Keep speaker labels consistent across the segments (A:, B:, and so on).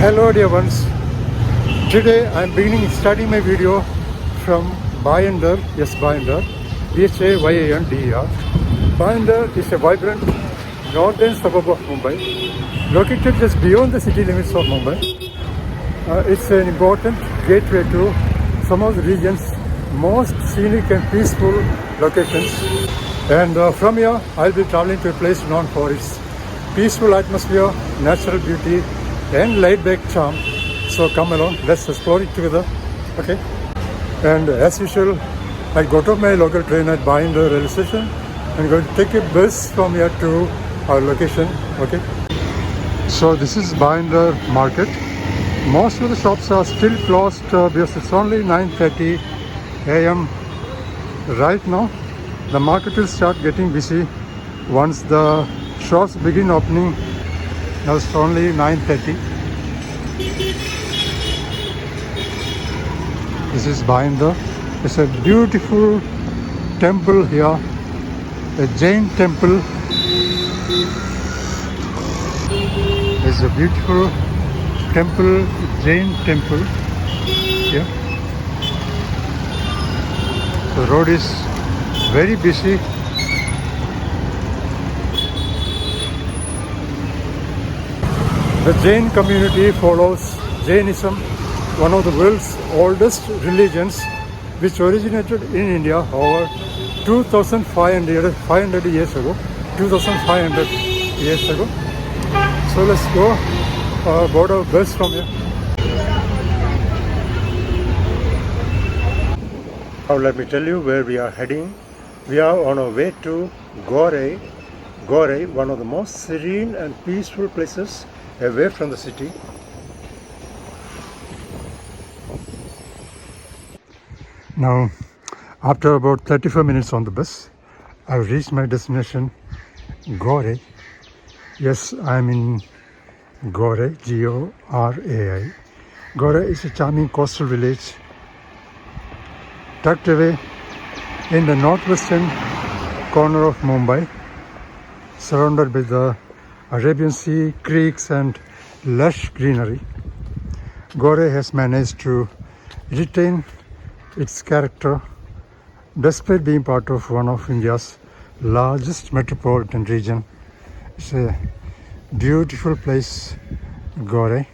A: Hello dear ones, today I am starting my video from Bhayandar, yes Bhayandar, Bhayandar. Bhayandar is a vibrant northern suburb of Mumbai, located just beyond the city limits of Mumbai. It's an important gateway to some of the region's most scenic and peaceful locations. And from here, I'll be traveling to a place known for its peaceful atmosphere, natural beauty, and laid-back charm. So come along, let's explore it together. Okay. And as usual, I got off my local train at Bhayandar railway station and going to take a bus from here to our location. Okay. So this is Bhayandar market. Most of the shops are still closed because it's only 9:30 a.m. right now. The market will start getting busy once the shops begin opening. Now it's only 9:30. This is Bhayandar. It's a beautiful temple here, a Jain temple. It's a beautiful temple, Jain temple here. The road is very busy. The Jain community follows Jainism, one of the world's oldest religions, which originated in India over 2,500 years ago. 2,500 years ago. So let's go board our bus from here. Now let me tell you where we are heading. We are on our way to Gorai. Gorai, one of the most serene and peaceful places away from the city. Now, after about 35 minutes on the bus, I've reached my destination, Gorai. Yes, I'm in Gorai, Gorai. Gorai is a charming coastal village tucked away in the northwestern corner of Mumbai, surrounded by the Arabian Sea, creeks and lush greenery. Gorai has managed to retain its character despite being part of one of India's largest metropolitan region. It's a beautiful place, Gorai.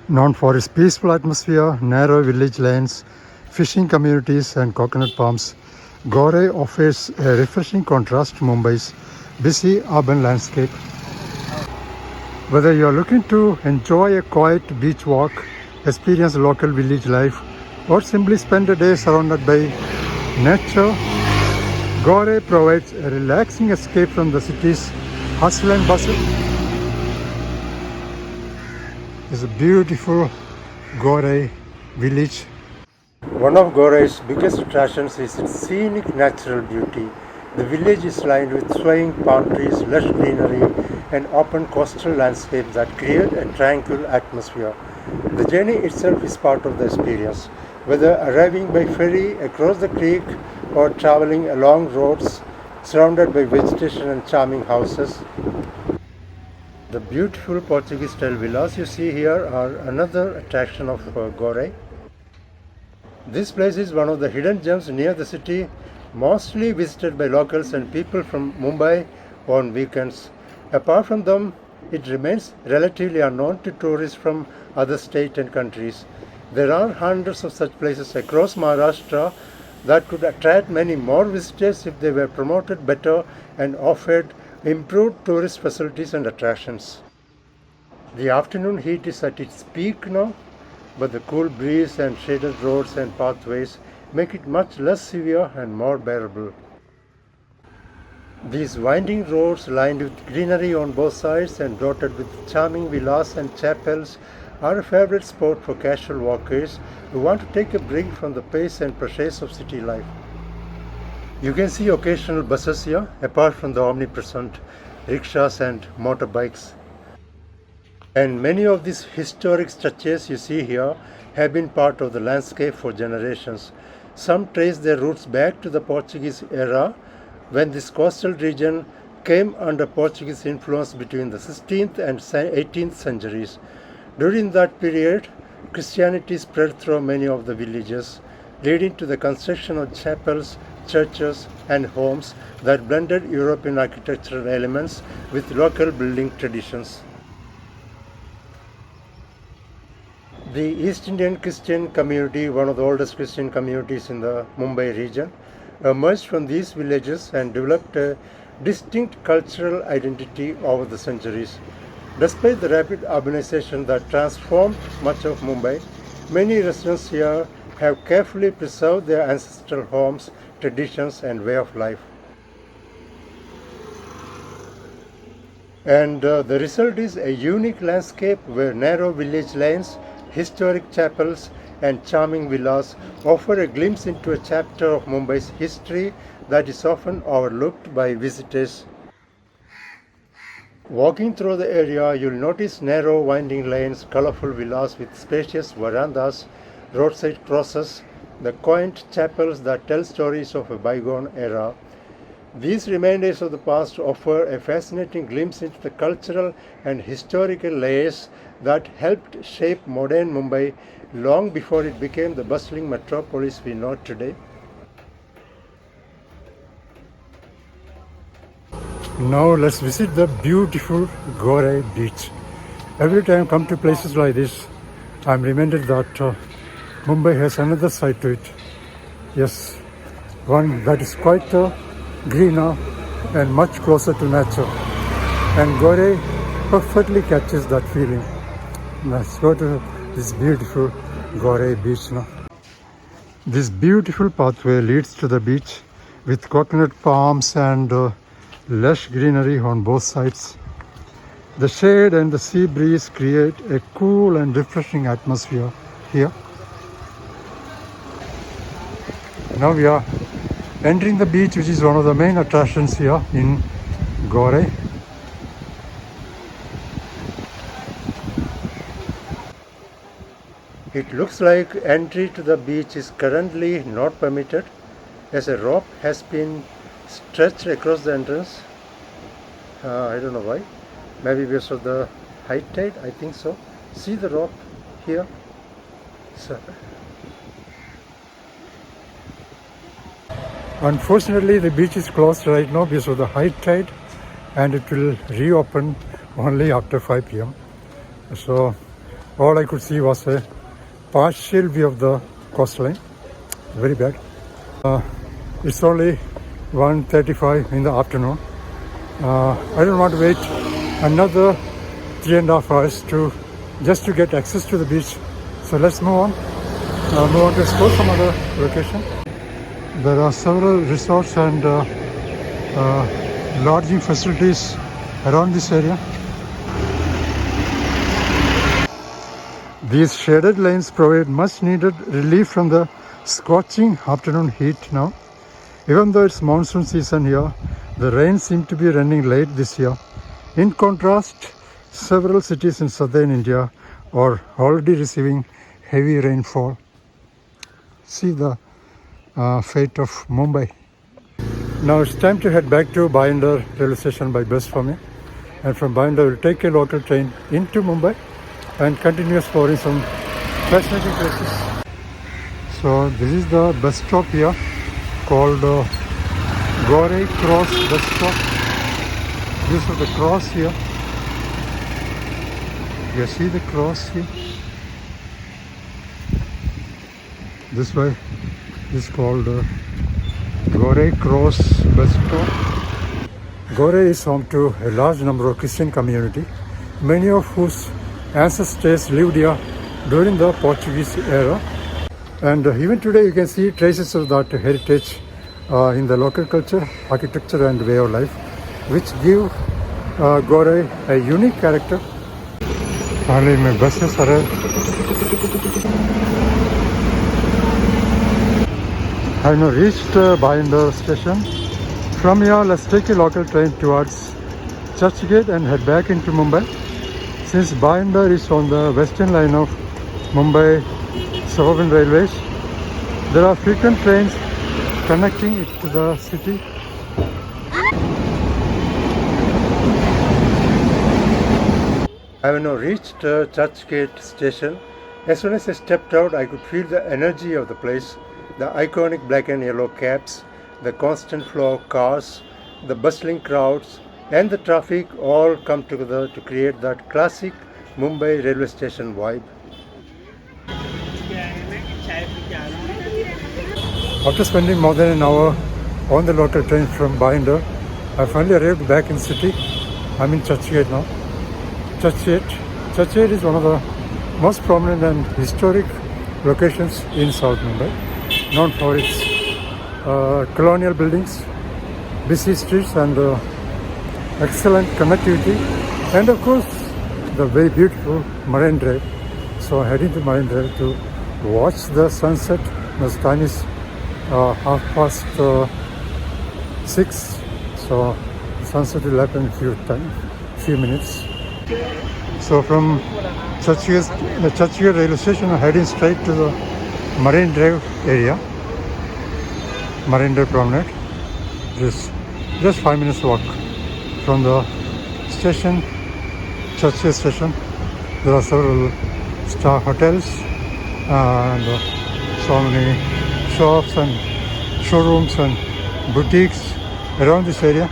A: Known for its peaceful atmosphere, narrow village lanes, fishing communities and coconut palms, Gorai offers a refreshing contrast to Mumbai's busy urban landscape. Whether you are looking to enjoy a quiet beach walk, experience local village life, or simply spend a day surrounded by nature, Gorai provides a relaxing escape from the city's hustle and bustle. It's a beautiful Gorai village. One of Gorai's biggest attractions is its scenic natural beauty. The village is lined with swaying palm trees, lush greenery, and open coastal landscapes that create a tranquil atmosphere. The journey itself is part of the experience, whether arriving by ferry across the creek or traveling along roads surrounded by vegetation and charming houses. The beautiful Portuguese-style villas you see here are another attraction of Gorai. This place is one of the hidden gems near the city, mostly visited by locals and people from Mumbai on weekends. Apart from them, it remains relatively unknown to tourists from other states and countries. There are hundreds of such places across Maharashtra that could attract many more visitors if they were promoted better and offered improved tourist facilities and attractions. The afternoon heat is at its peak now, but the cool breeze and shaded roads and pathways make it much less severe and more bearable. These winding roads lined with greenery on both sides and dotted with charming villas and chapels are a favorite spot for casual walkers who want to take a break from the pace and pressures of city life. You can see occasional buses here, apart from the omnipresent rickshaws and motorbikes. And many of these historic structures you see here have been part of the landscape for generations. Some trace their roots back to the Portuguese-era, when this coastal region came under Portuguese influence between the 16th and 18th centuries. During that period, Christianity spread through many of the villages, leading to the construction of chapels, churches, and homes that blended European architectural elements with local building traditions. The East Indian Christian community, one of the oldest Christian communities in the Mumbai region, emerged from these villages and developed a distinct cultural identity over the centuries. Despite the rapid urbanization that transformed much of Mumbai, many residents here have carefully preserved their ancestral homes, traditions, and way of life. And the result is a unique landscape where narrow village lanes, historic chapels, and charming villas offer a glimpse into a chapter of Mumbai's history that is often overlooked by visitors. Walking through the area, you'll notice narrow winding lanes, colorful villas with spacious verandas, roadside crosses, the quaint chapels that tell stories of a bygone era. These reminders of the past offer a fascinating glimpse into the cultural and historical layers that helped shape modern Mumbai long before it became the bustling metropolis we know today. Now let's visit the beautiful Gorai Beach. Every time I come to places like this, I'm reminded that Mumbai has another side to it. Yes, one that is quite greener and much closer to nature. And Gorai perfectly catches that feeling. Let's go to this beautiful Gorai Beach now. This beautiful pathway leads to the beach with coconut palms and lush greenery on both sides. The shade and the sea breeze create a cool and refreshing atmosphere here. Now we are entering the beach, which is one of the main attractions here in Gorai. It looks like entry to the beach is currently not permitted as a rope has been stretched across the entrance. I don't know why. Maybe because of the high tide, I think so. See the rope here. So, unfortunately, the beach is closed right now because of the high tide, and it will reopen only after 5 p.m. So all I could see was a partial view of the coastline. Very bad. It's only 1:35 in the afternoon. I don't want to wait another 3.5 hours just to get access to the beach. So let's move on. Move on to explore some other location. There are several resorts and lodging facilities around this area. These shaded lanes provide much needed relief from the scorching afternoon heat now. Even though it's monsoon season here, the rain seems to be running late this year. In contrast, several cities in southern India are already receiving heavy rainfall. See the fate of Mumbai. Now it's time to head back to Bhayandar railway station by bus for me. And from Bhayandar we'll take a local train into Mumbai and continue exploring some fascinating places. So this is the bus stop here called Gorai Cross bus stop. This is the cross here. You see the cross here? This way is called Gorai Cross bus stop. Gorai is home to a large number of Christian community, many of whose ancestors lived here during the Portuguese era. And even today you can see traces of that heritage in the local culture, architecture and way of life, which give Gorai a unique character. Finally my bus has arrived. I have now reached Bhayandar station. From here let's take a local train towards Churchgate and head back into Mumbai. Since Bhayandar is on the western line of Mumbai suburban railways, there are frequent trains connecting it to the city. I have now reached Churchgate station. As soon as I stepped out, I could feel the energy of the place, the iconic black and yellow cabs, the constant flow of cars, the bustling crowds, and the traffic all come together to create that classic Mumbai railway station vibe. After spending more than an hour on the local train from Bhayandar, I finally arrived back in city. I'm in Churchgate now. Churchgate is one of the most prominent and historic locations in South Mumbai, known for its colonial buildings, busy streets, and excellent connectivity, and of course the very beautiful Marine Drive. So heading to Marine Drive to watch the sunset. The time is 6:30, so the sunset will happen in few minutes. So from Churchgate railway station, I'm heading straight to the Marine Drive area, Marine Drive promenade. Just 5 minutes walk from the station, Churchgate station. There are several star hotels and so many shops and showrooms and boutiques around this area.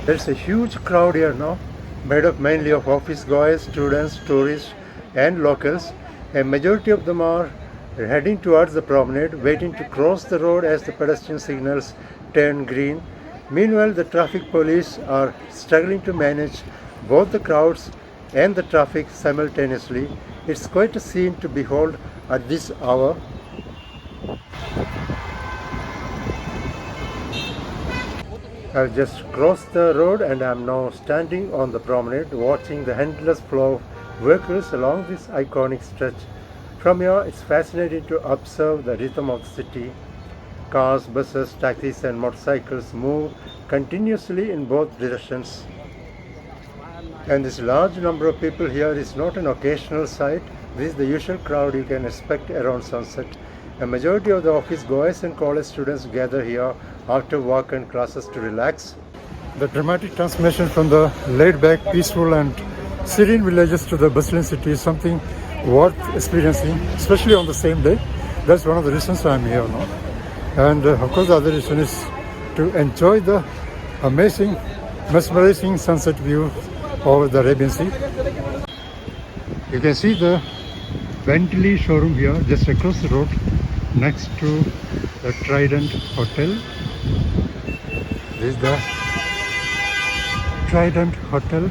A: There's a huge crowd here now, made up mainly of office goers, students, tourists, and locals. A majority of them are heading towards the promenade, waiting to cross the road as the pedestrian signals turn green. Meanwhile, the traffic police are struggling to manage both the crowds and the traffic simultaneously. It's quite a scene to behold at this hour. I've just crossed the road and I'm now standing on the promenade watching the endless flow of vehicles along this iconic stretch. From here, it's fascinating to observe the rhythm of the city. Cars, buses, taxis and motorcycles move continuously in both directions. And this large number of people here is not an occasional sight. This is the usual crowd you can expect around sunset. A majority of the office goers and college students gather here after work and classes to relax. The dramatic transformation from the laid-back, peaceful and serene villages to the bustling city is something worth experiencing, especially on the same day. That's one of the reasons I'm here now. And of course the other reason is to enjoy the amazing, mesmerizing sunset view over the Arabian Sea. You can see the Bentley showroom here just across the road next to the Trident Hotel. This is the Trident Hotel.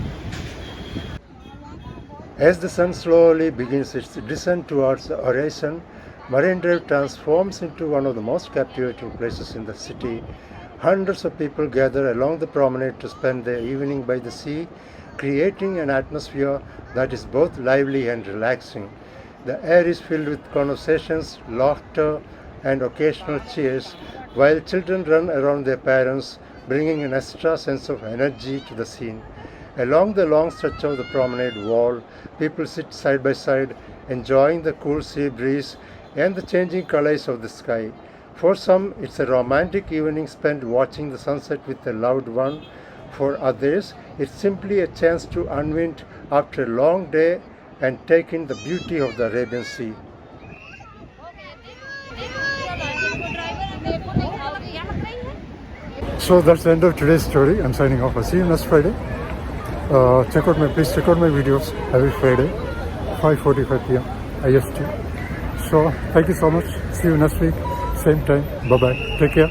A: As the sun slowly begins its descent towards the horizon, Marine Drive transforms into one of the most captivating places in the city. Hundreds of people gather along the promenade to spend their evening by the sea, creating an atmosphere that is both lively and relaxing. The air is filled with conversations, laughter, and occasional cheers, while children run around their parents, bringing an extra sense of energy to the scene. Along the long stretch of the promenade wall, people sit side by side, enjoying the cool sea breeze and the changing colors of the sky. For some, it's a romantic evening spent watching the sunset with a loved one. For others, it's simply a chance to unwind after a long day and take in the beauty of the Arabian Sea. So that's the end of today's story. I'm signing off. I'll see you next Friday. Please check out my videos every Friday, 5:45 p.m. IST. So thank you so much. See you next week, same time. Bye bye. Take care.